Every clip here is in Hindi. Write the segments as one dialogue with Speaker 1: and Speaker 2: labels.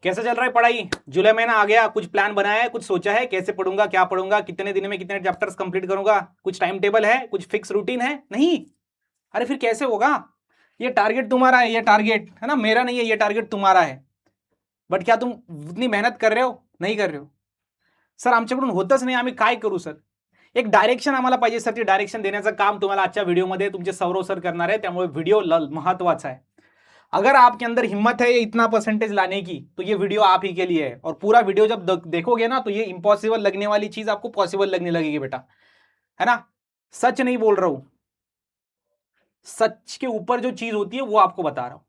Speaker 1: कैसे चल रहा है पढ़ाई? जुलाई महीना आ गया, कुछ प्लान बनाया है, कुछ सोचा है कैसे पढ़ूंगा, क्या पढ़ूंगा, कितने दिन में कितने चैप्टर्स कंप्लीट करूंगा? कुछ टाइम टेबल है, कुछ फिक्स रूटीन है? नहीं। अरे फिर कैसे होगा? ये टारगेट तुम्हारा है, ये टारगेट है ना, मेरा नहीं है, ये टारगेट तुम्हारा है। बट क्या तुम इतनी मेहनत कर रहे हो? नहीं कर रहे हो। सर आमच्याकडून होतच नाही, आम्ही काय करू सर? एक डायरेक्शन आम्हाला पाहिजे सर. ते डायरेक्शन देण्याचं काम तुम्हाला आजच्या व्हिडिओमध्ये तुमचे सौरव सर करणार आहे, त्यामुळे व्हिडिओ महत्वाचा है. अगर आपके अंदर हिम्मत है इतना परसेंटेज लाने की, तो ये वीडियो आप ही के लिए है. और पूरा वीडियो जब देखोगे ना, तो ये इंपॉसिबल लगने वाली चीज आपको पॉसिबल लगने लगेगी बेटा, है ना. सच नहीं बोल रहा हूं, सच के ऊपर जो चीज होती है वो आपको बता रहा हूं.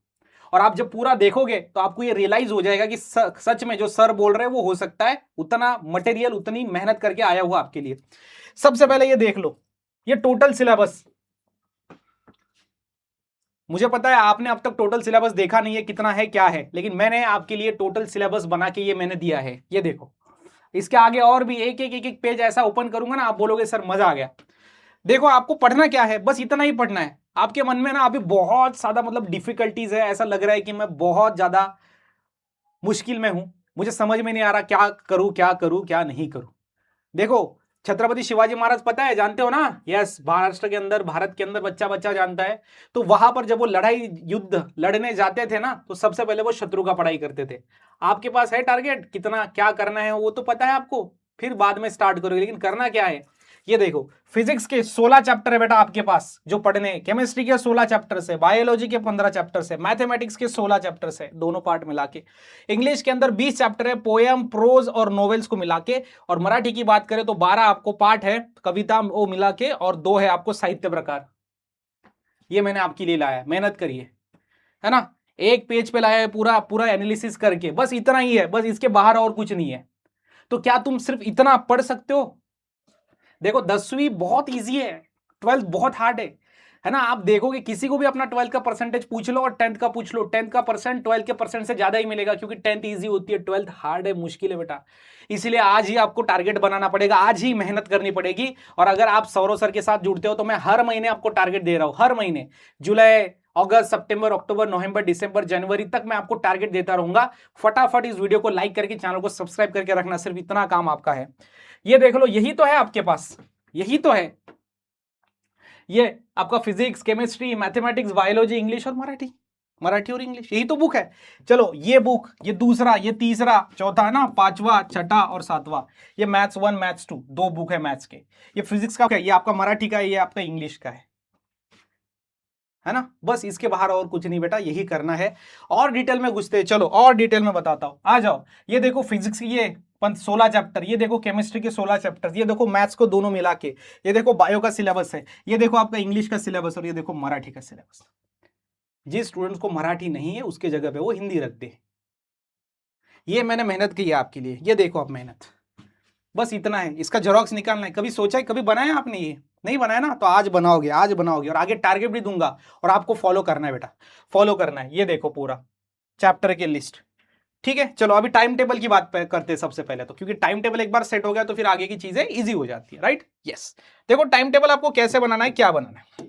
Speaker 1: और आप जब पूरा देखोगे तो आपको ये रियलाइज हो जाएगा कि सच में जो सर बोल रहे हैं वो हो सकता है. उतना मटेरियल, उतनी मेहनत करके आया हुआ आपके लिए. सबसे पहले ये देख लो, ये टोटल सिलेबस. मुझे पता है आपने अब तक टोटल सिलेबस देखा नहीं है कितना है क्या है, लेकिन मैंने आपके लिए टोटल सिलेबस बना के ये मैंने दिया है. ये देखो, इसके आगे और भी एक एक एक एक पेज ऐसा ओपन करूंगा ना, आप बोलोगे सर मजा आ गया. देखो आपको पढ़ना क्या है, बस इतना ही पढ़ना है. आपके मन में ना अभी बहुत ज्यादा मतलब डिफिकल्टीज है, ऐसा लग रहा है कि मैं बहुत ज्यादा मुश्किल में हूं, मुझे समझ में नहीं आ रहा क्या करूं क्या करूं क्या नहीं करूं. देखो, छत्रपति शिवाजी महाराज पता है, जानते हो ना? यस, महाराष्ट्र के अंदर, भारत के अंदर बच्चा बच्चा जानता है. तो वहां पर जब वो लड़ाई युद्ध लड़ने जाते थे ना, तो सबसे पहले वो शत्रु का पढ़ाई करते थे. आपके पास है टारगेट, कितना क्या करना है वो तो पता है आपको, फिर बाद में स्टार्ट करोगे, लेकिन करना क्या है ये देखो. फिजिक्स के 16 चैप्टर है बेटा आपके पास जो पढ़ने, केमिस्ट्री के 16 चैप्टर्स है, बायोलॉजी के 15 चैप्टर्स है, मैथमेटिक्स के 16 चैप्टर्स है दोनों पार्ट मिला के. इंग्लिश के अंदर 20 चैप्टर है, पोएम, प्रोज और नॉवेल्स को मिला के. और मराठी की बात करें तो 12 आपको पार्ट है, कविता वो मिला के, और 2 है आपको साहित्य प्रकार. ये मैंने आपके लिए लाया है, मेहनत करिए, है ना. एक पेज पे लाया है पूरा पूरा एनालिसिस करके, बस इतना ही है, बस इसके बाहर और कुछ नहीं है. तो क्या तुम सिर्फ इतना पढ़ सकते हो? देखो 10वीं बहुत इजी है, 12th बहुत हार्ड है ना. आप देखोगे किसी को भी अपना 12th का परसेंटेज पूछ लो और 10th का पूछ लो, 10th का परसेंट 12th के परसेंट से ज्यादा ही मिलेगा, क्योंकि 10th इजी होती है, 12th हार्ड है, मुश्किल है बेटा. इसलिए आज ही आपको टारगेट बनाना पड़ेगा, आज ही मेहनत करनी पड़ेगी. और अगर आप सौरव सर के साथ जुड़ते हो तो मैं हर महीने आपको टारगेट दे रहा हूं, हर महीने, जुलाई, अगस्त, सितंबर, अक्टूबर, नवंबर, दिसंबर, जनवरी तक मैं आपको टारगेट देता रहूंगा. फटाफट इस वीडियो को लाइक करके चैनल को सब्सक्राइब करके रखना, सिर्फ इतना काम आपका है. ये देख लो, यही तो है आपके पास, यही तो है. ये आपका physics, chemistry, mathematics, biology, English और मराठी, मराठी और इंग्लिश, यही तो बुक है. चलो ये बुक, ये दूसरा, ये तीसरा, चौथा है ना, पांचवा, छठा और सातवां, ये मैथ्स 1, मैथ्स 2, 2 बुक है मैथ्स के. ये फिजिक्स का है, ये आपका मराठी का है, ये आपका इंग्लिश का है ना. बस इसके बाहर और कुछ नहीं बेटा, यही करना है. और डिटेल में घुसते हैं, चलो और डिटेल में बताता हूं, आ जाओ. ये देखो फिजिक्स की ये 16 चैप्टर, ये देखो केमिस्ट्री के 16 चैप्टर, ये देखो मैथ्स को दोनों मिला के, ये देखो बायो का सिलेबस है, ये देखो आपका इंग्लिश का सिलेबस, और ये देखो मराठी का सिलेबस. जिस स्टूडेंट्स को मराठी नहीं है उसके जगह पे वो हिंदी रख दे. ये मैंने मेहनत की है आपके लिए, ये देखो आप मेहनत, बस इतना है. इसका जेरॉक्स निकालना है. कभी सोचा है, कभी बनाया आपने? ये नहीं बनाया ना, तो आज बनाओगे, आज बनाओगे. और आगे टारगेट भी दूंगा और आपको फॉलो करना है बेटा, फॉलो करना है. ये देखो पूरा चैप्टर की लिस्ट, ठीक है. चलो अभी टाइम टेबल की बात करते हैं सबसे पहले तो, क्योंकि टाइम टेबल एक बार सेट हो गया तो फिर आगे की चीजें इजी हो जाती है, राइट. यस. देखो टाइम टेबल आपको कैसे बनाना है, क्या बनाना है.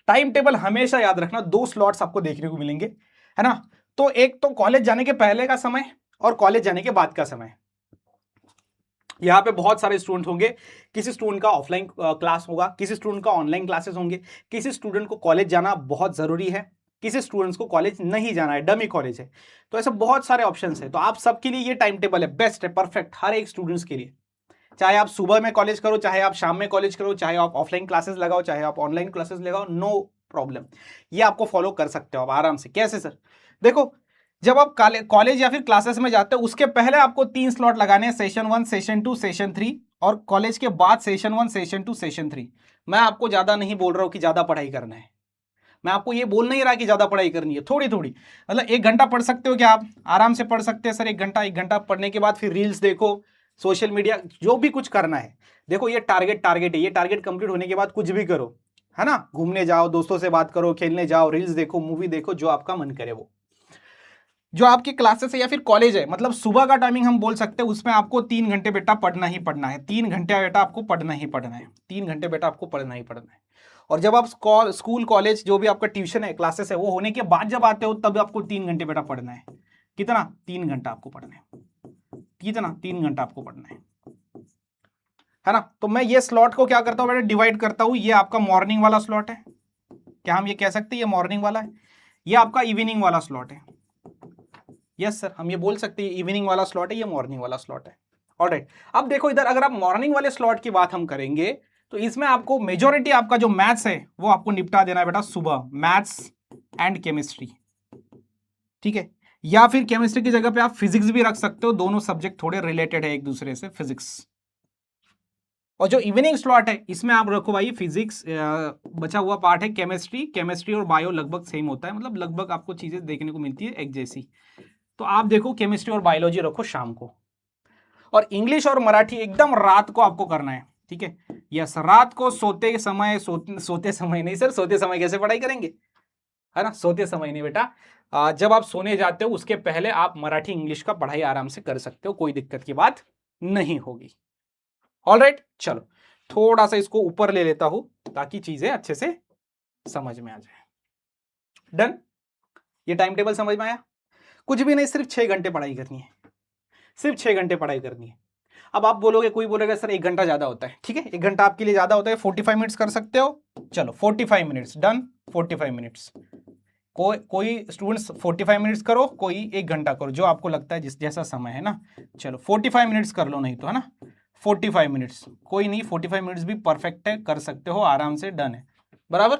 Speaker 1: टाइम टेबल हमेशा याद रखना, 2 स्लॉट्स आपको देखने को मिलेंगे, है ना. तो एक तो कॉलेज जाने के पहले का समय और कॉलेज जाने के बाद का समय. यहाँ पे बहुत सारे स्टूडेंट होंगे, किसी स्टूडेंट का ऑफलाइन क्लास होगा, किसी स्टूडेंट का ऑनलाइन क्लासेस होंगे, किसी स्टूडेंट को कॉलेज जाना बहुत जरूरी है, किसी स्टूडेंट्स को कॉलेज नहीं जाना है, डमी कॉलेज है. तो ऐसे बहुत सारे ऑप्शंस है. तो आप सबके लिए ये टाइम टेबल है, बेस्ट है, परफेक्ट हर एक स्टूडेंट्स के लिए. चाहे आप सुबह में कॉलेज करो, चाहे आप शाम में कॉलेज करो, चाहे आप ऑफलाइन क्लासेस लगाओ, चाहे आप ऑनलाइन क्लासेस लगाओ, नो प्रॉब्लम. ये आपको फॉलो कर सकते हो आप आराम से. कैसे सर? देखो, जब आप कॉलेज या फिर क्लासेस में जाते हो उसके पहले आपको 3 स्लॉट लगाने हैं, सेशन 1, सेशन 2, सेशन 3. और कॉलेज के बाद सेशन 1, सेशन 2, सेशन 3. मैं आपको ज्यादा नहीं बोल रहा हूं कि ज्यादा पढ़ाई करना है, मैं आपको ये बोल नहीं रहा कि ज्यादा पढ़ाई करनी है, थोड़ी थोड़ी. मतलब 1 घंटा पढ़ सकते हो क्या आप? आराम से पढ़ सकते हैं सर. 1 घंटा पढ़ने के बाद फिर रील्स देखो, सोशल मीडिया, जो भी कुछ करना है. देखो ये टारगेट है, ये टारगेट कंप्लीट होने के बाद कुछ भी करो, है ना. घूमने जाओ, दोस्तों से बात करो, खेलने जाओ, रील्स देखो, मूवी देखो, जो आपका मन करे वो. जो आपकी क्लासेस है या फिर कॉलेज है, मतलब सुबह का टाइमिंग हम बोल सकते हैं, उसमें आपको 3 घंटे बेटा पढ़ना ही पढ़ना है. 3 घंटे बेटा आपको पढ़ना ही पढ़ना है. 3 घंटे बेटा आपको पढ़ना ही पढ़ना है. और जब आप स्कूल कॉलेज जो भी आपका ट्यूशन है, क्लासेस है, वो होने के बाद जब आते हो तब आपको 3 घंटे बेटा पढ़ना है. कितना 3 घंटा आपको पढ़ना है, कितना 3 घंटा आपको पढ़ना है ना। तो मैं ये स्लॉट को क्या करता हूं बेटा, डिवाइड करता हूं। ये आपका मॉर्निंग वाला स्लॉट है, क्या हम ये कह सकते हैं ये मॉर्निंग वाला है, ये आपका इवनिंग वाला स्लॉट है। यस सर, हम ये बोल सकते हैं इवनिंग वाला स्लॉट है, ये मॉर्निंग वाला स्लॉट है। ऑलराइट, अब देखो इधर अगर आप मॉर्निंग वाले स्लॉट की बात हम करेंगे तो इसमें आपको मेजॉरिटी आपका जो मैथ्स है वो आपको निपटा देना है बेटा सुबह, मैथ्स एंड केमिस्ट्री, ठीक है। या फिर केमिस्ट्री की जगह पे आप फिजिक्स भी रख सकते हो, दोनों सब्जेक्ट थोड़े रिलेटेड है एक दूसरे से, फिजिक्स। और जो इवनिंग स्लॉट है इसमें आप रखो भाई फिजिक्स, बचा हुआ पार्ट है केमिस्ट्री, केमिस्ट्री और बायो लगभग सेम होता है, मतलब लगभग आपको चीजें देखने को मिलती है एक जैसी। तो आप देखो केमिस्ट्री और बायोलॉजी रखो शाम को, और इंग्लिश और मराठी एकदम रात को आपको करना है, ठीक है। यस, रात को सोते समय, सोते समय नहीं सर, सोते समय कैसे पढ़ाई करेंगे, है ना, सोते समय नहीं बेटा, जब आप सोने जाते हो उसके पहले आप मराठी इंग्लिश का पढ़ाई आराम से कर सकते हो, कोई दिक्कत की बात नहीं होगी। ऑलराइट, चलो थोड़ा सा इसको ऊपर ले लेता हूं ताकि चीजें अच्छे से समझ में आ जाए। डन, ये टाइम टेबल समझ में आया। कुछ भी नहीं, सिर्फ 6 घंटे पढ़ाई करनी है, सिर्फ 6 घंटे पढ़ाई करनी है। अब आप बोलोगे, कोई बोलेगा सर 1 घंटा ज्यादा होता है, ठीक है 1 घंटा आपके लिए ज्यादा होता है, 45 मिनट्स कर सकते हो, चलो 45 मिनट्स डन, 45 मिनट्स। कोई स्टूडेंट्स 45 मिनट्स करो, कोई 1 घंटा करो, जो आपको लगता है जिस जैसा समय है ना। चलो 45 मिनट्स कर लो, नहीं तो, है ना 45 मिनट्स, कोई नहीं 45 मिनट्स भी परफेक्ट है, कर सकते हो आराम से, डन है बराबर।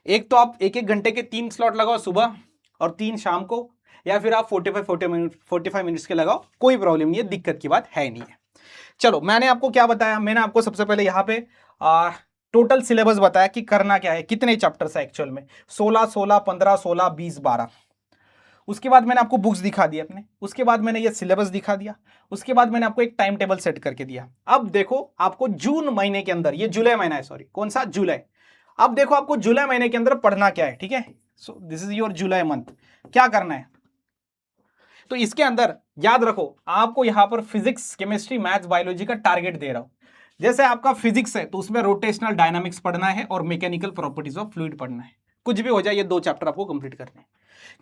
Speaker 1: एक तो आप 1-1 घंटे के 3 स्लॉट लगाओ सुबह और 3 शाम को, या फिर आप 45 मिनट्स के लगाओ, कोई प्रॉब्लम नहीं है, दिक्कत की बात है नहीं है। चलो मैंने आपको क्या बताया, मैंने आपको सबसे पहले यहाँ पे टोटल सिलेबस बताया कि करना क्या है, कितने चैप्टर्स है एक्चुअल में, 16, 16, 15, 16, 20, 12। उसके बाद मैंने आपको बुक्स दिखा दी अपने, उसके बाद मैंने ये सिलेबस दिखा दिया, उसके बाद मैंने आपको एक टाइम टेबल सेट करके दिया। अब देखो आपको जून महीने के अंदर, ये जुलाई महीना है, सॉरी कौन सा, जुलाई। अब देखो आपको जुलाई महीने के अंदर पढ़ना क्या है, ठीक है। So this is your July month, क्या करना है। तो इसके अंदर याद रखो, आपको यहां पर फिजिक्स, केमिस्ट्री, मैथ्स, बायोलॉजी का टारगेट दे रहा हूं। जैसे आपका फिजिक्स है तो उसमें रोटेशनल डायनामिक्स पढ़ना है और मैकेनिकल प्रॉपर्टीज ऑफ फ्लूइड पढ़ना है, कुछ भी हो जाए ये 2 चैप्टर आपको कंप्लीट करने हैं।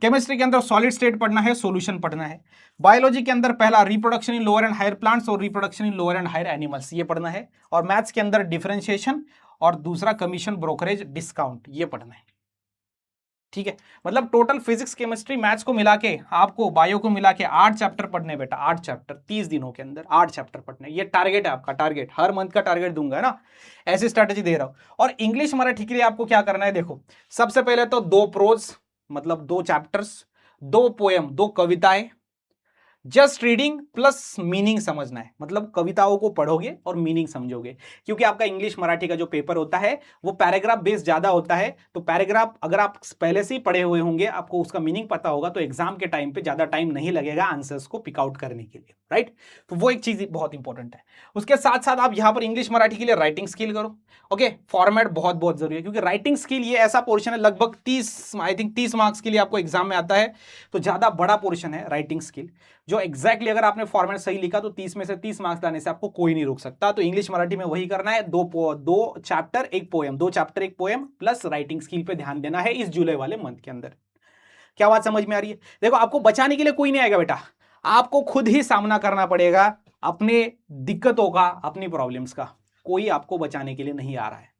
Speaker 1: केमिस्ट्री के अंदर सॉलिड स्टेट पढ़ना है, सॉल्यूशन पढ़ना है। बायोलॉजी के अंदर पहला reproduction in lower and higher plants और reproduction in lower and higher animals, ये पढ़ना है। और मैथ्स के अंदर डिफरेंशिएशन और दूसरा कमीशन, ब्रोकरेज, डिस्काउंट, ये पढ़ना है, ठीक है। मतलब टोटल फिजिक्स, केमिस्ट्री, मैथ्स को मिला के, आपको बायो को मिला के 8 चैप्टर पढ़ने बेटा, 8 चैप्टर 30 दिनों के अंदर 8 चैप्टर पढ़ने, ये टारगेट है आपका, टारगेट हर मंथ का टारगेट दूंगा, है ना, ऐसी स्ट्रेटेजी दे रहा हूं। और इंग्लिश मराठी के लिए आपको क्या करना है, देखो सबसे पहले तो 2 प्रोज, मतलब 2 चैप्टर्स, 2 पोएम, 2 कविताएं, जस्ट रीडिंग प्लस मीनिंग समझना है, मतलब कविताओं को पढ़ोगे और मीनिंग समझोगे, क्योंकि आपका इंग्लिश मराठी का जो पेपर होता है वो पैराग्राफ बेस्ड ज्यादा होता है। तो पैराग्राफ अगर आप पहले से ही पढ़े हुए होंगे, आपको उसका मीनिंग पता होगा, तो एग्जाम के टाइम पे ज्यादा टाइम नहीं लगेगा आंसर्स को पिक आउट करने के लिए, राइट। तो वो एक चीज बहुत इंपॉर्टेंट है। उसके साथ साथ आप यहां पर इंग्लिश मराठी के लिए राइटिंग स्किल करो, ओके। फॉर्मेट बहुत बहुत जरूरी है, क्योंकि राइटिंग स्किल ये ऐसा पोर्शन है, लगभग 30, आई थिंक 30 मार्क्स के लिए आपको एग्जाम में आता है, तो ज्यादा बड़ा पोर्शन है राइटिंग स्किल, जो एग्जैक्टली अगर आपने फॉर्मेट सही लिखा तो 30 में से 30 मार्क्स लाने से आपको कोई नहीं रोक सकता। तो इंग्लिश मराठी में वही करना है, 2 chapter 1 poem, 2 chapter 1 poem plus writing skill पे ध्यान देना है इस जुलाई वाले मंथ के अंदर। क्या बात समझ में आ रही है। देखो आपको बचाने के लिए कोई नहीं आएगा बेटा, आपको खुद ही सामना करना पड़ेगा अपने दिक्कतों का, अपनी प्रॉब्लम्स का, कोई आपको बचाने के लिए नहीं आ रहा है।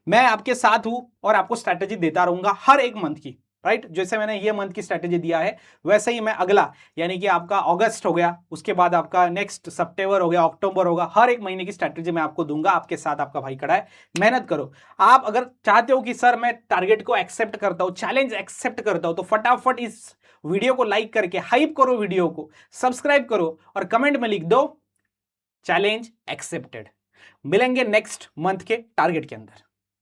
Speaker 1: मैं आपके साथ हूं और आपको स्ट्रैटेजी देता रहूंगा हर एक मंथ की, राइट। जैसे मैंने ये मंथ की स्ट्रैटेजी दिया है वैसे ही मैं अगला, यानी कि आपका अगस्त हो गया, उसके बाद आपका नेक्स्ट सितंबर हो गया, अक्टूबर होगा, हर एक महीने की स्ट्रैटेजी मैं आपको दूंगा। आपके साथ आपका भाई खड़ा है, मेहनत करो। आप अगर चाहते हो कि सर मैं टारगेट को एक्सेप्ट करता हूं, चैलेंज एक्सेप्ट करता हूं, तो फटाफट इस वीडियो को लाइक करके हाइप करो, वीडियो को सब्सक्राइब करो और कमेंट में लिख दो चैलेंज एक्सेप्टेड। मिलेंगे नेक्स्ट मंथ के टारगेट के अंदर।